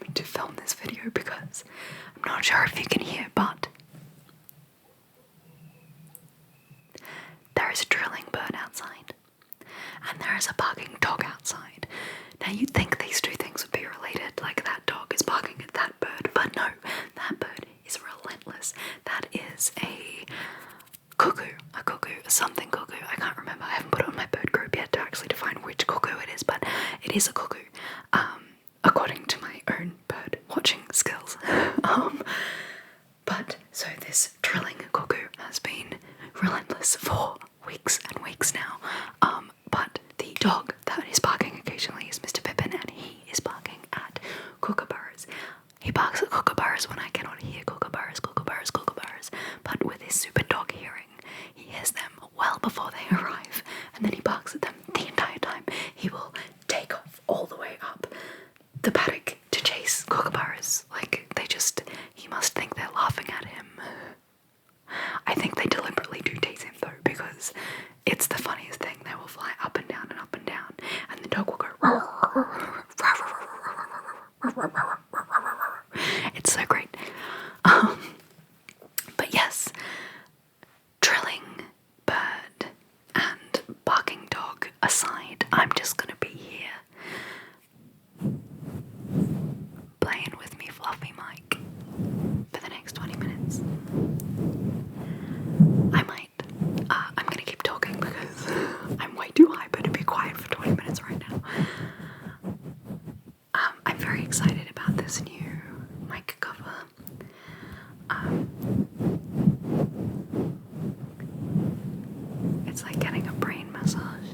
going to film this video because I'm not sure if you can hear, but there is a drilling bird outside and there is a barking dog outside. Now you'd think these two things would be related, like that dog is barking at that bird, but no, that bird is relentless. That is a cuckoo, something cuckoo, I can't remember, I haven't put it on my bird group yet to actually define which cuckoo it is, but it is a cuckoo, according to my own bird watching skills. But so this drilling cuckoo has been relentless for weeks and weeks now, but the dog that is barking occasionally is Mr. Pippin, and he is barking at kookaburras. He barks at kookaburras when I cannot hear kookaburras, but with his super dog hearing, he hears them well before they arrive, and then he barks at them the entire time. He will take off all the way up the paddock to chase kookaburras. Like, he must think they're laughing at him. I think they deliberately do tease him though, because it's the funniest thing. They will fly up and down, and the dog will go. It's so great. But yes, drilling bird and barking dog aside, I'm just gonna be here playing with me fluffy mic for the next 20 minutes. I'm gonna keep talking because I'm way too hyper to be quiet for 20 minutes right now. I'm very excited about this new mic cover. It's like getting a brain massage.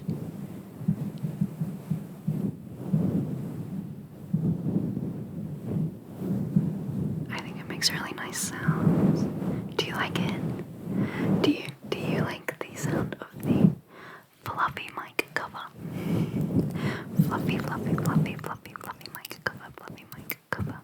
I think it makes really nice sounds. Do you like it? Do you like the sound of the fluffy mic cover? Fluffy mic cover, fluffy mic cover.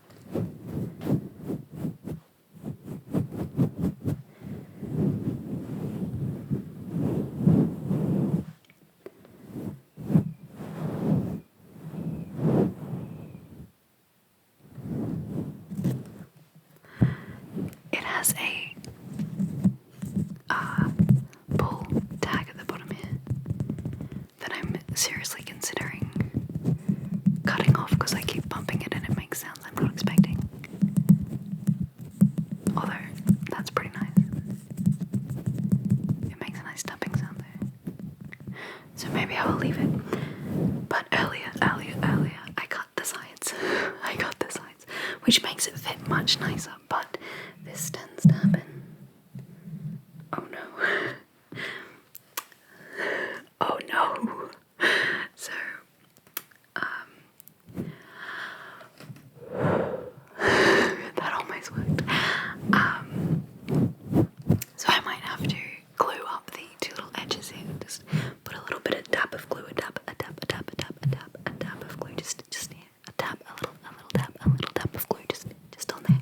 It has a pull tag at the bottom here that I'm seriously considering cutting off because I keep bumping it and it makes sounds I'm not expecting. Although, that's pretty nice. It makes a nice tapping sound there. So maybe I will leave it. But earlier, I cut the sides. Which makes it fit much nicer, but this tends to happen. Oh no. Oh no. So, that almost worked. So I might have to glue up the two little edges here. Just put a little bit of dab of glue, a dab of glue, just here. A little dab of glue, just on there.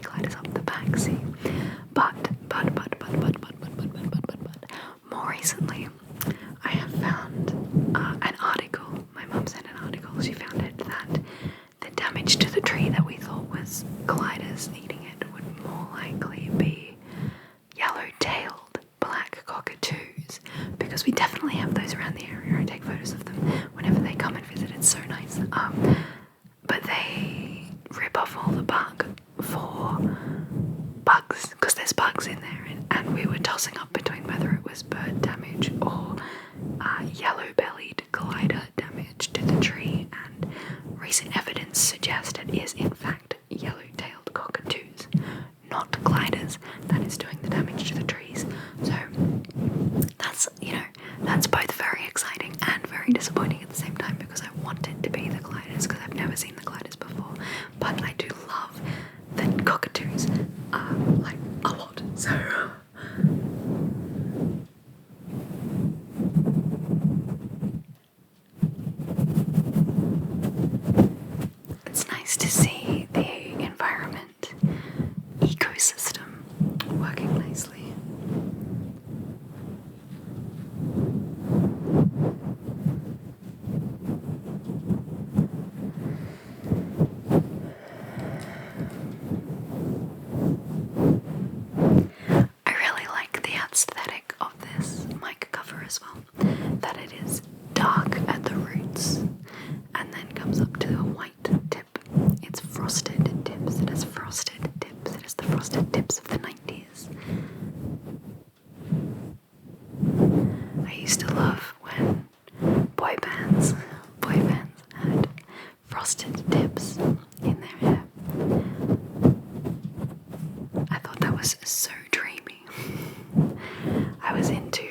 gliders eating it would more likely be yellow-tailed black cockatoos, because we definitely have those around the area. I take photos of them whenever they come and visit. It's so nice. But they rip off all the bark for bugs, because there's bugs in there, and we were tossing up between whether it was bird damage or yellow-bellied glider damage to the tree, and recent evidence suggests it is in fact yellow-tailed cockatoos, not gliders, that is doing the damage to the trees. So that's, that's both very exciting and very disappointing at the same time, because I want it to be the gliders, because I've never seen the gliders before, but I do love the cockatoos, like, a lot, so... It's nice to see the environment, ecosystem working nicely. I really like the aesthetic of this mic cover as well, that it is dark at the roots and then comes up to a white tip. It's frosted tips. It has frosted tips. It has the frosted tips of the 90s. I used to love when boy bands had frosted tips in their hair. I thought that was so dreamy. I was into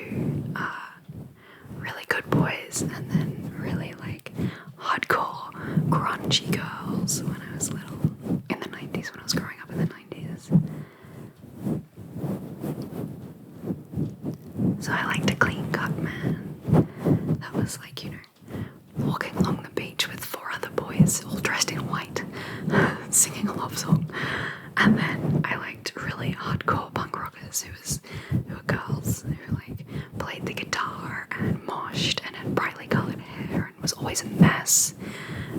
really good boys and then really like hardcore grungy girls when I was little, in the 90s, when I was growing up in the 90s. So I liked a clean cut man that was like, walking along the beach with 4 other boys all dressed in white, singing a love song. And then I liked really hardcore punk rockers who were girls who like played the guitar and moshed and had brightly coloured hair and was always a mess,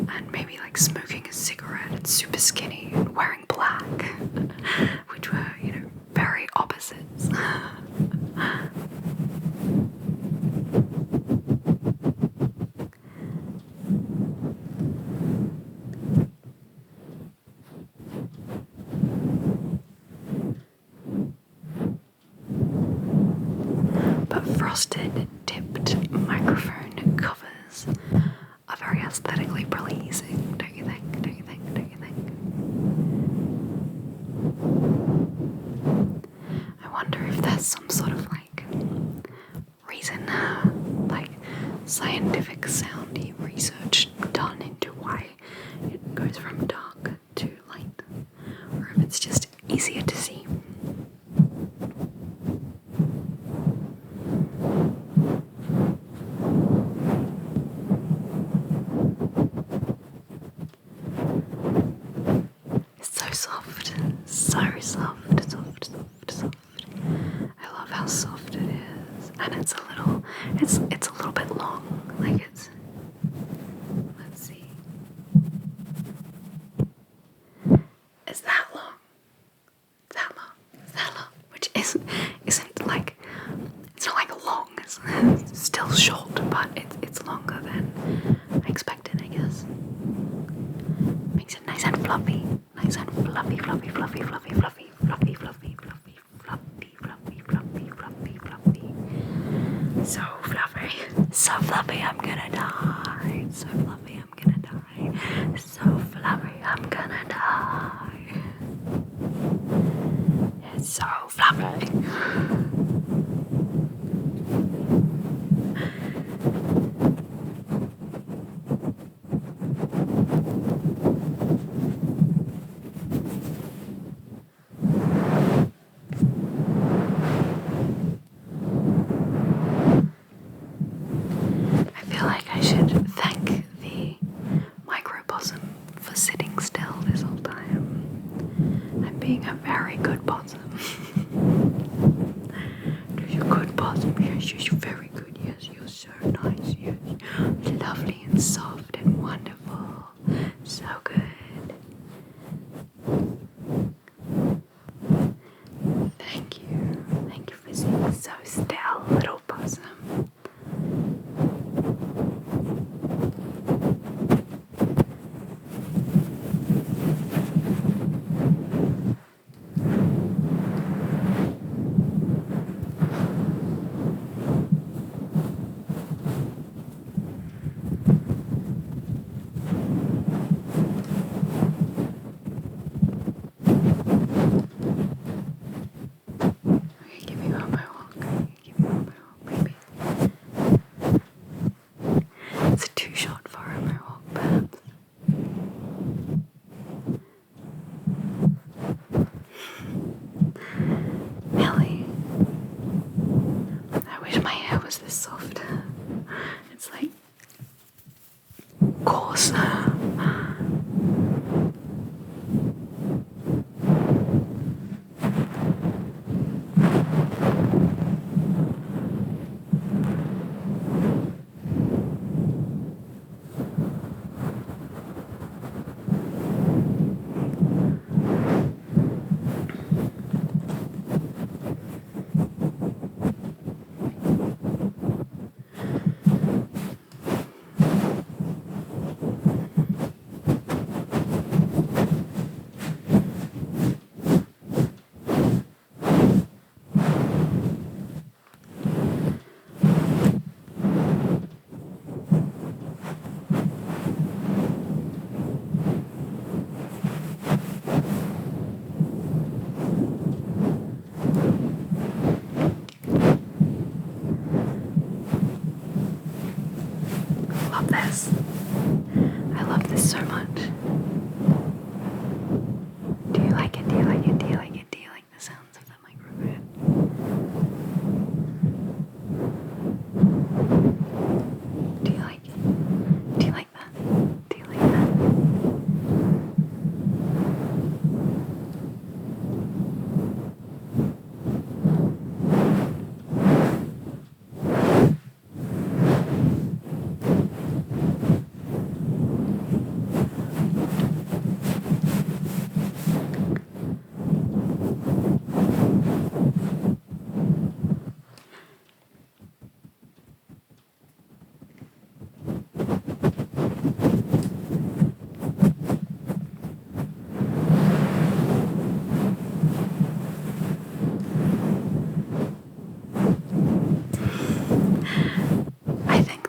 and maybe like smoking a cigarette and super skinny and wearing black, which were, very opposites. But frosted tipped microphone covers are very aesthetically pleasing, don't you think? Don't you think? Don't you think? I wonder if there's some sort of like reason, like scientific soundy research done into why it goes from dark to light, or if it's just easier to see. Soft. I love how soft it is, and it's a little bit long. Like let's see, is that long? Which isn't like, it's not like long. It's still short, but it's longer than I expected, I guess. Makes it nice and fluffy. Nice and fluffy. So fluffy, I'm gonna die. So fluffy, I'm gonna die. So fluffy, I'm gonna die. It's so fluffy. Being a very good possum. You're a good possum, yes, you're very good, yes, you're so nice, yes, lovely and soft and wonderful, so good. so still, little possum. Give me one more walk. Give me one more walk, baby. It's a two-shot for a mohawk, perhaps. Ellie, I wish my hair was this soft. It's like coarse. Love this. I love this so much. Do you like it? Do you like it? Do you like it? Do you like the sounds of the microphone? Do you like it? Do you like that? Do you like that?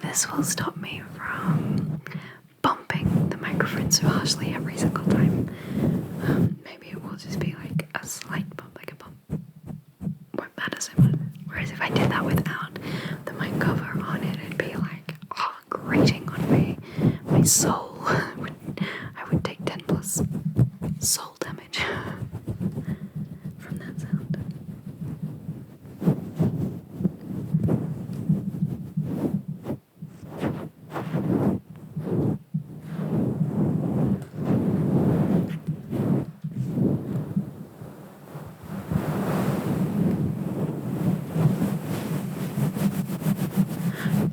This will stop me from bumping the microphone so harshly every single time. Maybe it will just be like a slight bump, like a bump. Won't matter so much. Whereas if I did that without the mic cover on it, it'd be like grating on my soul. I would take 10 plus soul damage from that sound.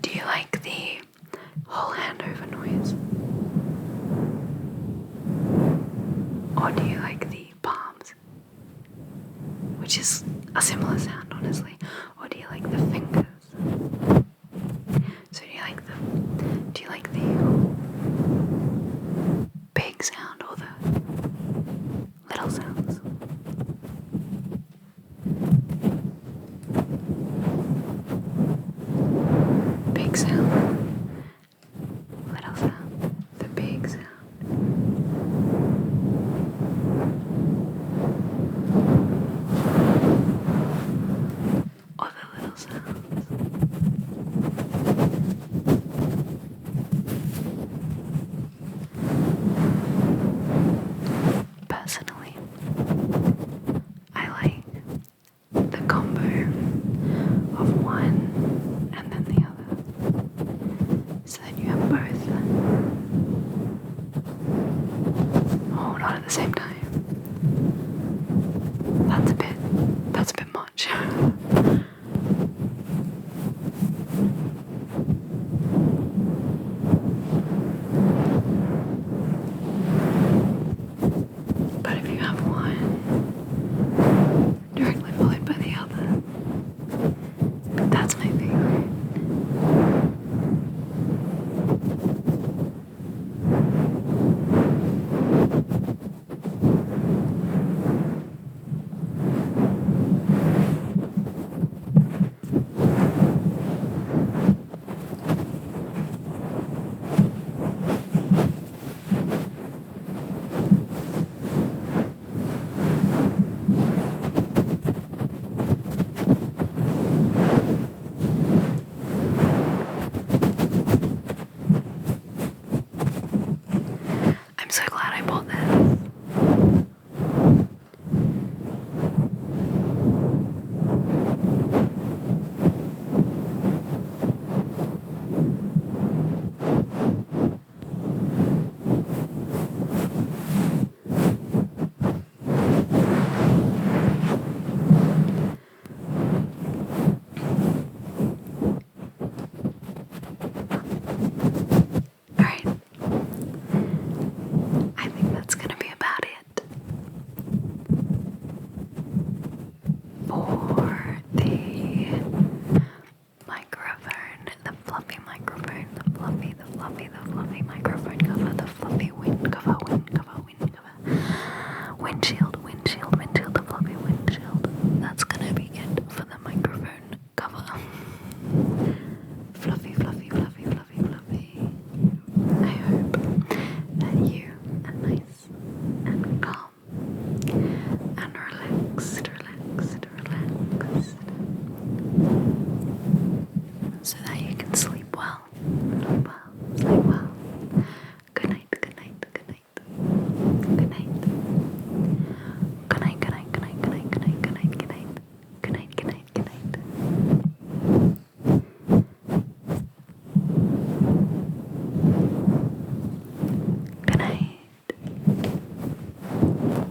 Do you like the whole handover noise? Or do you like the palms? Which is a similar sound, honestly. Or do you like the fingers? So do you like the big sound or the little sounds? Big sound, little sound, the big sound. Or the little sounds. Personally, I like the combo of one and then the other, so that you have both. Oh, not at the same time.